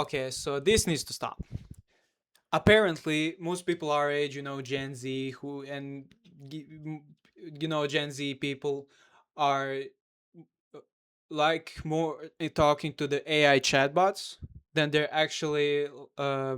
Okay, so this needs to stop. Apparently, most people our age, Gen Z, Gen Z people are like more talking to the AI chatbots than they're actually uh,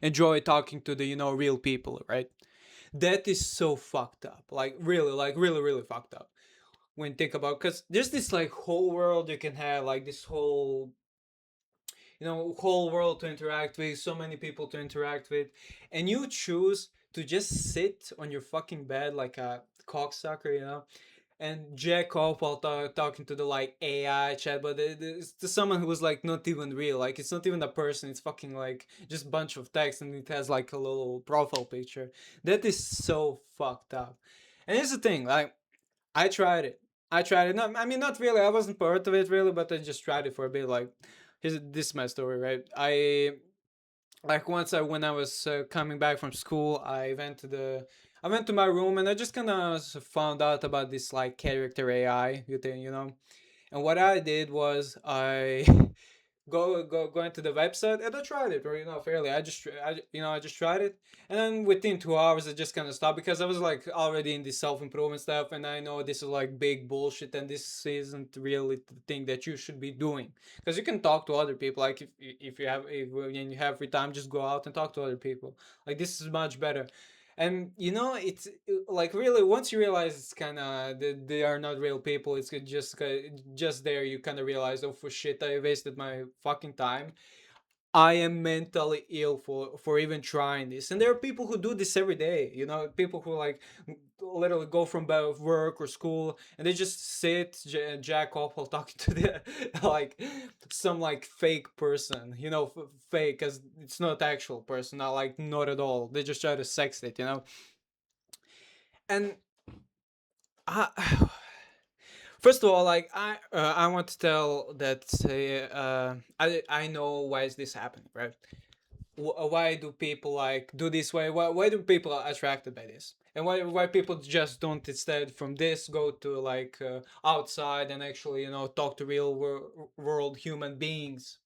enjoy talking to the real people, right? That is so fucked up. Like really, really fucked up when you think about, because there's this like whole world you can have, like this whole world to interact with, so many people to interact with, and you choose to just sit on your fucking bed like a cocksucker, and jack off while talking to the like AI chat, but it's to someone who was like not even real. Like it's not even a person. It's fucking like just bunch of text, and it has like a little profile picture. That is so fucked up. And here's the thing, like I tried it. I tried it. No, I mean not really. I wasn't part of it really, but I just tried it for a bit. Like this is my story, right? Once when I was coming back from school, I went to my room and I just kind of found out about this like character AI, and what I did was I go into the website, and I tried it, or fairly. I just tried it, and then within 2 hours I just kind of stopped because I was like already in this self improvement stuff, and I know this is like big bullshit, and this isn't really the thing that you should be doing, because you can talk to other people. Like if you have if, when you have free time, just go out and talk to other people. Like this is much better. And it's like really once you realize it's kind of they are not real people, it's just there you kind of realize, oh for shit, I wasted my fucking time. I am mentally ill for even trying this. And there are people who do this every day, people who like literally go from work or school, and they just sit jack off while talking to the like some like fake person, fake, because it's not actual person, not at all. They just try to sex it. And I, first of all, like I want to tell that I know why is this happening, right? Why do people like do this way? Why do people are attracted by this? And why people just don't, instead from this, go to like outside and actually talk to real world human beings?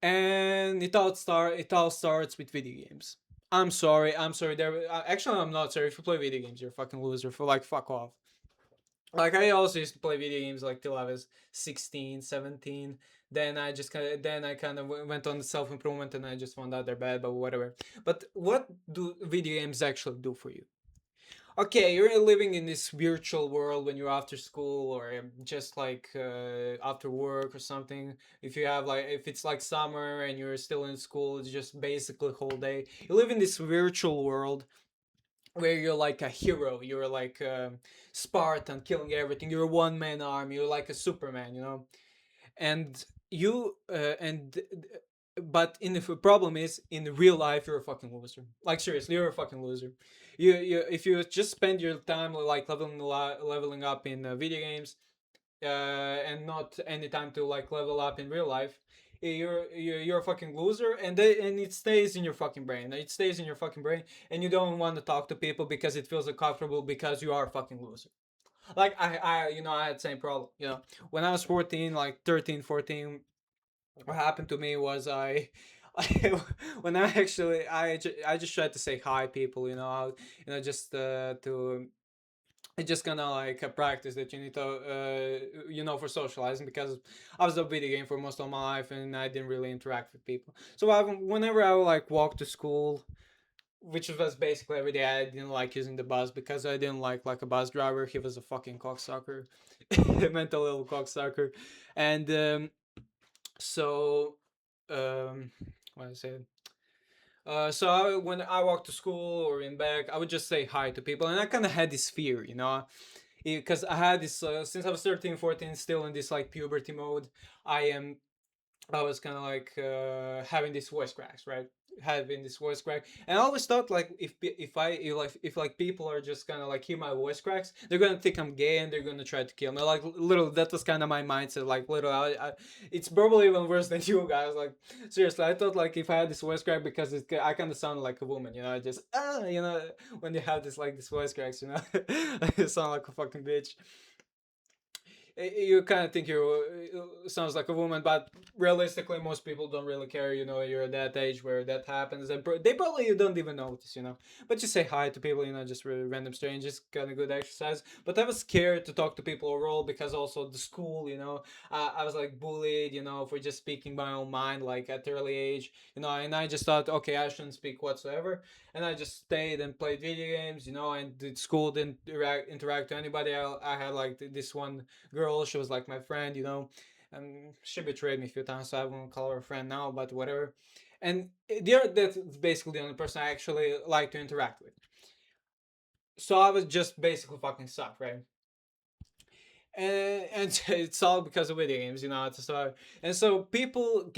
And it all starts with video games. I'm sorry. There, actually, I'm not sorry. If you play video games, you're a fucking loser. For like, fuck off. Like I also used to play video games like till I was 16, 17. Then I kind of went on the self improvement, and I just found out they're bad, but whatever. But what do video games actually do for you? Okay, you're living in this virtual world when you're after school, or just like after work or something. If it's like summer and you're still in school, it's just basically whole day. You live in this virtual world where you're like a hero. You're like Spartan, killing everything. You're a one man army. You're like a Superman, and you and but in the problem is, in real life you're a fucking loser. Like seriously, you're a fucking loser. If you just spend your time like leveling up in video games, and not any time to like level up in real life, you're a fucking loser, and it stays in your fucking brain. It stays in your fucking brain, and you don't want to talk to people because it feels uncomfortable because you are a fucking loser. Like I had the same problem. When I was 14, like 13, 14, what happened to me was I when I actually I just tried to say hi people, just to it's just gonna like a practice that you need to for socializing, because I was a video game for most of my life and I didn't really interact with people. So whenever I would like walk to school, which was basically every day, I didn't like using the bus because I didn't like a bus driver. He was a fucking cocksucker, mental little cocksucker. And so what I said. When I walk to school or in back, I would just say hi to people, and I kind of had this fear, because I had this since I was 13, 14, still in this like puberty mode. I am I was kind of like having this voice cracks, right? Having this voice crack, and I always thought like if like people are just kind of like hear my voice cracks, they're gonna think I'm gay and they're gonna try to kill me. Like little, that was kind of my mindset. Like little, it's probably even worse than you guys. Like seriously, I thought like if I had this voice crack, because I kind of sound like a woman, I just when you have this like this voice cracks, you sound like a fucking bitch. you kind of think you sounds like a woman, but realistically, most people don't really care. You're at that age where that happens, and they probably don't even notice. But you say hi to people, just random strangers, kind of good exercise. But I was scared to talk to people overall because also the school, I was like bullied, for just speaking my own mind, like at early age, and I just thought, okay, I shouldn't speak whatsoever, and I just stayed and played video games, and the school didn't interact to anybody. I had like this one girl. She was like my friend, and she betrayed me a few times, so I won't call her a friend now, but whatever. And that's basically the only person I actually like to interact with. So I was just basically fucking suck, right? And it's all because of video games, so and so people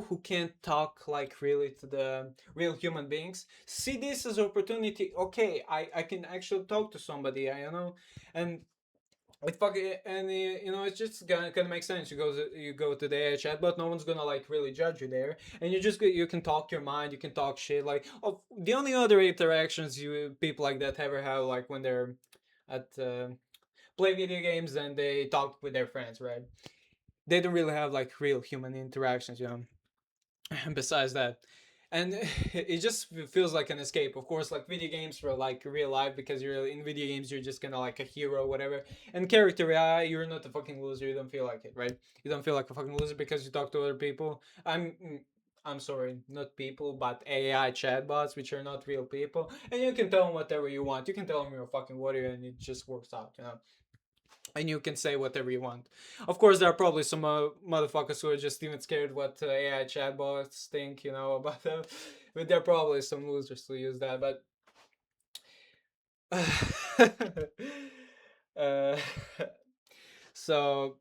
who can't talk like really to the real human beings see this as opportunity. Okay, I can actually talk to somebody, and it fucking and it's just gonna make sense. You go to the AI chat, but no one's gonna like really judge you there, and you can talk your mind, you can talk shit. Like, the only other interactions you people like that ever have, like when they're at play video games and they talk with their friends, right? They don't really have like real human interactions. Besides that, and it just feels like an escape. Of course, like video games for like real life, because you're in video games, you're just kind of like a hero, whatever. And character AI, you're not a fucking loser. You don't feel like it, right? You don't feel like a fucking loser because you talk to other people. I'm sorry, not people, but AI chatbots, which are not real people, and you can tell them whatever you want. You can tell them you're a fucking warrior, and it just works out. And you can say whatever you want. Of course, there are probably some motherfuckers who are just even scared what AI chatbots think, about them. But there are probably some losers who use that. But uh, so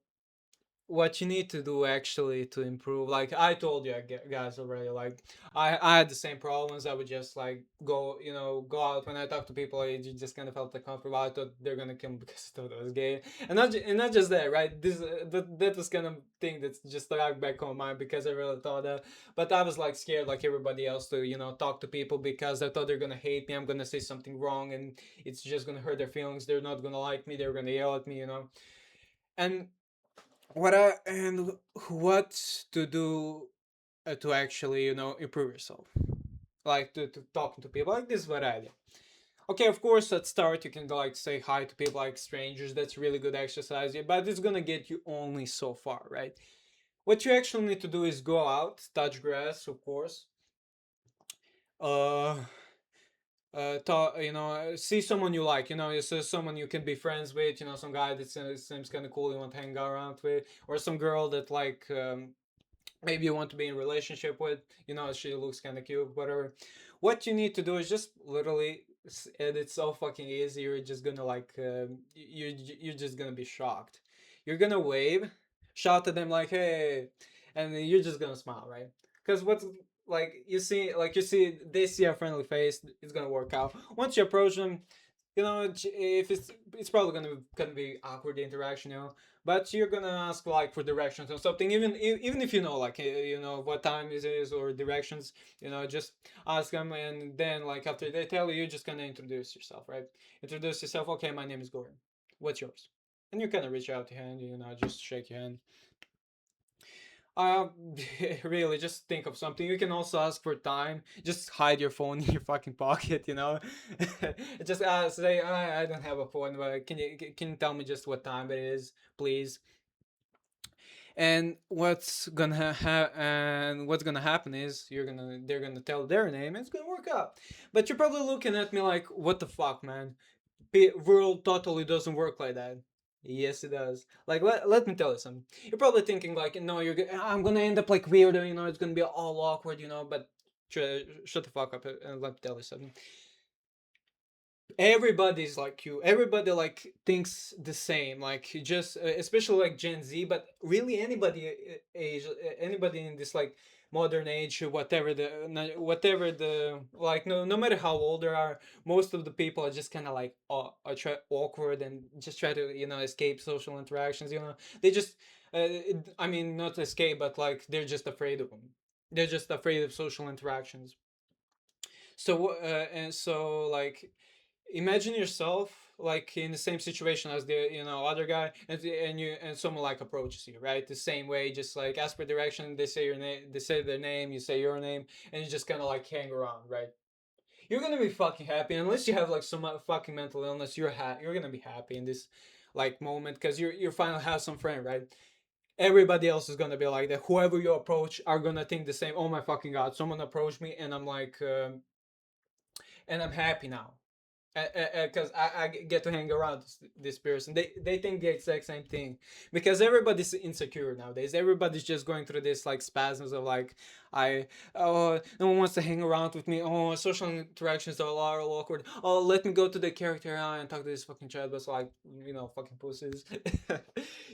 what you need to do actually to improve, like I told you guys already, like I had the same problems. I would just like go out when I talk to people. I just kind of felt uncomfortable. I thought they're gonna kill me because I thought I was gay, and not just that, right? That was kind of thing that's just stuck back on my mind because I really thought that. But I was like scared like everybody else to talk to people because I thought they're gonna hate me. I'm gonna say something wrong and it's just gonna hurt their feelings. They're not gonna like me. They're gonna yell at me. And what to do to actually improve yourself, like to talking to people, like this is what I did. Okay, of course, at start you can go like say hi to people like strangers. That's really good exercise, yeah, but it's gonna get you only so far, right? What you actually need to do is go out, touch grass, of course. uh talk, see someone you like, you see someone you can be friends with, some guy that seems kind of cool you want to hang around with, or some girl that like maybe you want to be in a relationship with, she looks kind of cute, whatever. What you need to do is just literally, and it's so fucking easy. You're just gonna like you're just gonna be shocked. You're gonna wave, shout at them like hey, and then you're just gonna smile, right? Because what's like you see they see a friendly face, it's gonna work out. Once you approach them, if it's probably gonna be awkward interaction, but you're gonna ask like for directions or something, even if like what time it is or directions, just ask them, and then like after they tell you, you're just gonna introduce yourself, right? Introduce yourself. Okay, my name is Gordon. What's yours? And you kind of reach out to hand, just shake your hand. Uh, really, just think of something. You can also ask for time. Just hide your phone in your fucking pocket, just say, I don't have a phone, but can you tell me just what time it is, please? And what's gonna happen is they're gonna tell their name, and it's gonna work out. But you're probably looking at me like, what the fuck, man? World totally doesn't work like that. Yes, it does. Like, let me tell you something. You're probably thinking like, no, I'm gonna end up like weirdo, it's gonna be all awkward, but shut the fuck up and let me tell you something. Everybody's like you. Everybody like thinks the same, like just especially like Gen Z, but really anybody age, anybody in this like modern age, whatever the like, no matter how old they are, most of the people are just kind of like awkward and just try to escape social interactions. They just I mean, not escape, but like they're just afraid of them. They're just afraid of social interactions. So and so like imagine yourself like in the same situation as the other guy, and someone like approaches you right the same way, just like ask for direction, they say your name, they say their name, you say your name, and you just kind of like hang around, right? You're gonna be fucking happy unless you have like some fucking mental illness. You're gonna be happy in this like moment because you finally have some friend, right? Everybody else is gonna be like that. Whoever you approach are gonna think the same. Oh my fucking god, someone approached me, and I'm like, and I'm happy now because I get to hang around this person. They think the exact same thing because everybody's insecure nowadays. Everybody's just going through this like spasms of like, I oh, no one wants to hang around with me. Oh, social interactions are a lot awkward. Oh, let me go to the character and talk to this fucking chatbots like fucking pussies.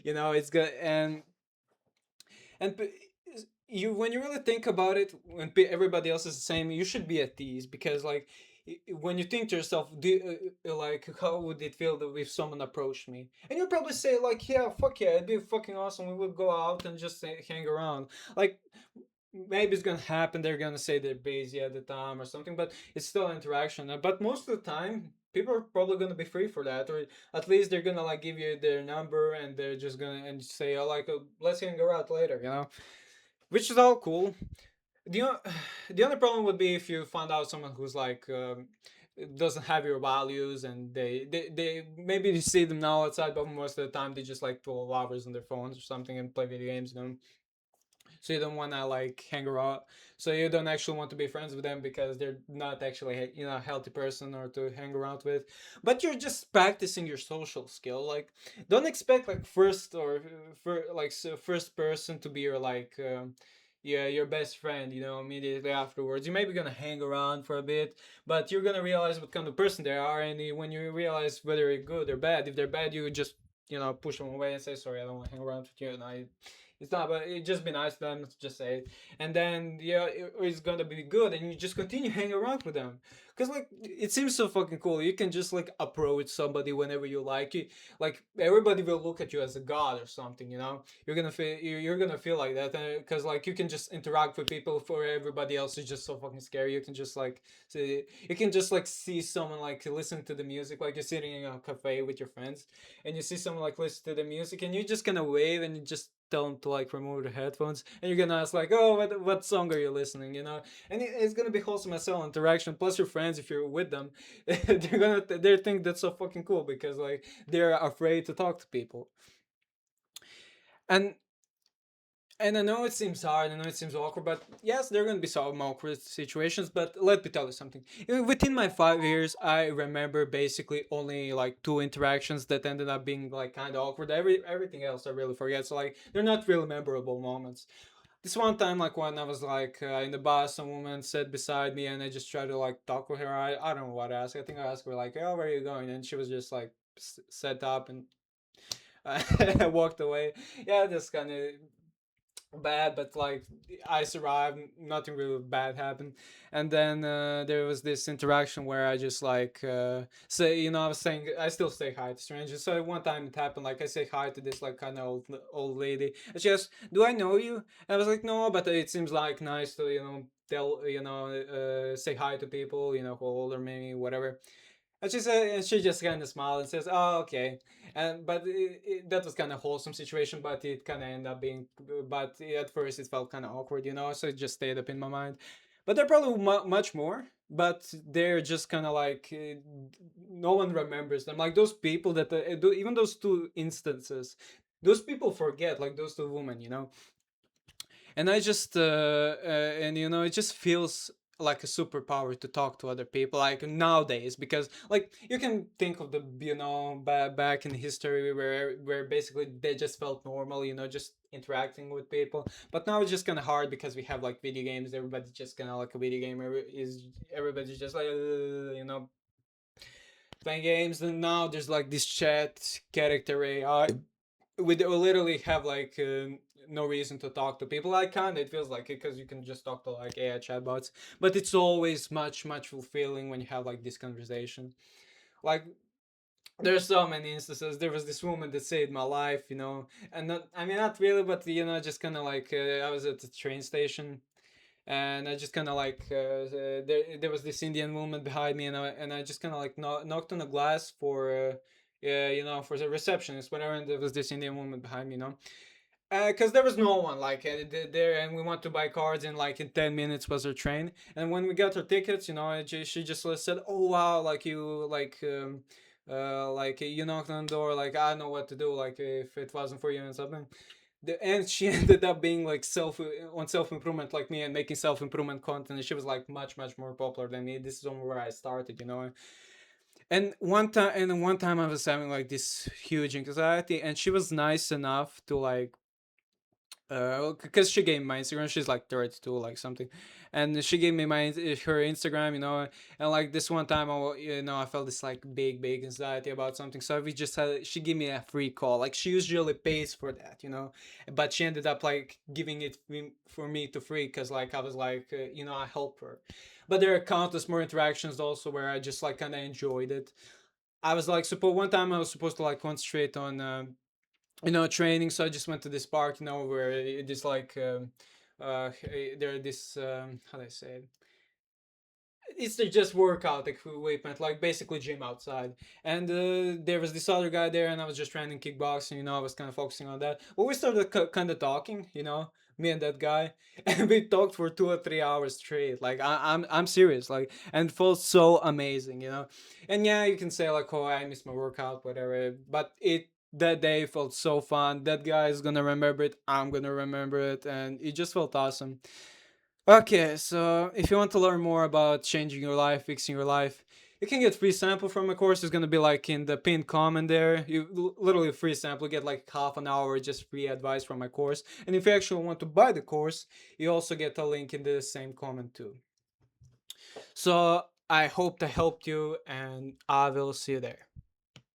It's good. And you when you really think about it, when everybody else is the same, you should be at ease because like when you think to yourself, like how would it feel if someone approached me, and you'll probably say like, yeah, fuck yeah, it'd be fucking awesome, we would go out and just hang around. Like maybe it's gonna happen, they're gonna say they're busy at the time or something, but it's still interaction. But most of the time people are probably gonna be free for that, or at least they're gonna like give you their number and they're just gonna and say, oh, like let's hang around later, which is all cool. the, the only problem would be if you find out someone who's like doesn't have your values, and they maybe you see them now outside, but most of the time they just like 12 hours on their phones or something and play video games, so you don't want to like hang around, so you don't actually want to be friends with them because they're not actually a healthy person or to hang around with, but you're just practicing your social skill. Like don't expect like first or for like first person to be your like yeah, your best friend, immediately afterwards. You're maybe gonna hang around for a bit, but you're gonna realize what kind of person they are, and when you realize whether they're good or bad, if they're bad, you just push them away and say, sorry, I don't want to hang around with you, and it's not, but it just be nice to them to just say it. And then yeah, it's gonna be good, and you just continue hanging around with them. Cause like it seems so fucking cool. You can just like approach somebody whenever you like it. Like everybody will look at you as a god or something. You're gonna feel like that because like you can just interact with people. For everybody else, it's just so fucking scary. You can just like see, you can just like see someone like listen to the music, like you're sitting in a cafe with your friends, and you see someone like listen to the music, and you just gonna wave and you just tell them to like remove the headphones, and you're gonna ask like, oh, what song are you listening, and it's gonna be wholesome as hell interaction. Plus your friends, if you're with them, they think that's so fucking cool because like they're afraid to talk to people. and and I know it seems hard, I know it seems awkward, but yes, there are going to be some awkward situations. But let me tell you something. Within my 5 years, I remember basically only like two interactions that ended up being like kind of awkward. Everything else I really forget. So like they're not really memorable moments. This one time, like when I was like in the bus, some woman sat beside me, and I just tried to like talk with her. I don't know what to ask. I think I asked her like, "Oh, where are you going?" And she was just like set up and walked away. Yeah, that's kind of bad, but like I survived, nothing really bad happened. And then there was this interaction where I just like say, I was saying I still say hi to strangers. So one time it happened, like I say hi to this like kind of old lady, and she asked, do I know you? And I was like, no, but it seems like nice to tell say hi to people who are older, maybe whatever. And she said, and she just kind of smiled and says, "Oh, okay." And but that was kind of wholesome situation, but it kind of ended up being. But at first, it felt kind of awkward, so it just stayed up in my mind. But there are probably much more, but they're just kind of like no one remembers them. Like those people that even those two instances, those people forget. Like those two women, and I just and it just feels like a superpower to talk to other people like nowadays, because like you can think of the back in history where basically they just felt normal, just interacting with people. But now it's just kind of hard because we have like video games. Everybody's just kind of like a video gamer, is everybody's just like playing games. And now there's like this chat character AI. We literally have like no reason to talk to people. I kind of, it feels like it because you can just talk to like AI chatbots, but it's always much fulfilling when you have like this conversation. Like there's so many instances. There was this woman that saved my life, and not, I mean, not really, but just kind of like I was at the train station, and I just kind of like there was this Indian woman behind me, and I just kind of like knocked on the glass for yeah, for the receptionist, whatever, and there was this Indian woman behind me, because there was no one like there, and we want to buy cards, and like in 10 minutes was her train. And when we got her tickets, she just said, "Oh wow, like you like you knocked on the door, like I don't know what to do, like if it wasn't for you and something." And she ended up being like self improvement like me and making self improvement content. And she was like much more popular than me. This is where I started. And one time I was having like this huge anxiety, and she was nice enough to like because she gave me my Instagram. She's like 32, like something, and she gave me her Instagram, and like this one time, I felt this like big anxiety about something. So we just had she gave me a free call. Like she usually pays for that, but she ended up like giving it for me to free because like I was like, I help her. But there are countless more interactions also where I just like kind of enjoyed it. I was like, suppose one time I was supposed to like concentrate on training. So I just went to this park, where it is like there are this how do I say it? It's just workout equipment, like basically gym outside. And there was this other guy there, and I was just training kickboxing. I was kind of focusing on that. But we started kind of talking, me and that guy, and we talked for 2 or 3 hours straight. Like I'm serious, like, and it felt so amazing. And yeah, you can say like, oh, I missed my workout, whatever. But that day felt so fun. That guy is gonna remember it. I'm gonna remember it, and it just felt awesome. Okay, so if you want to learn more about changing your life, fixing your life, you can get free sample from my course. It's gonna be like in the pinned comment there. You literally free sample, get like half an hour just free advice from my course. And if you actually want to buy the course, you also get a link in the same comment too. So I hope that helped you, and I will see you there.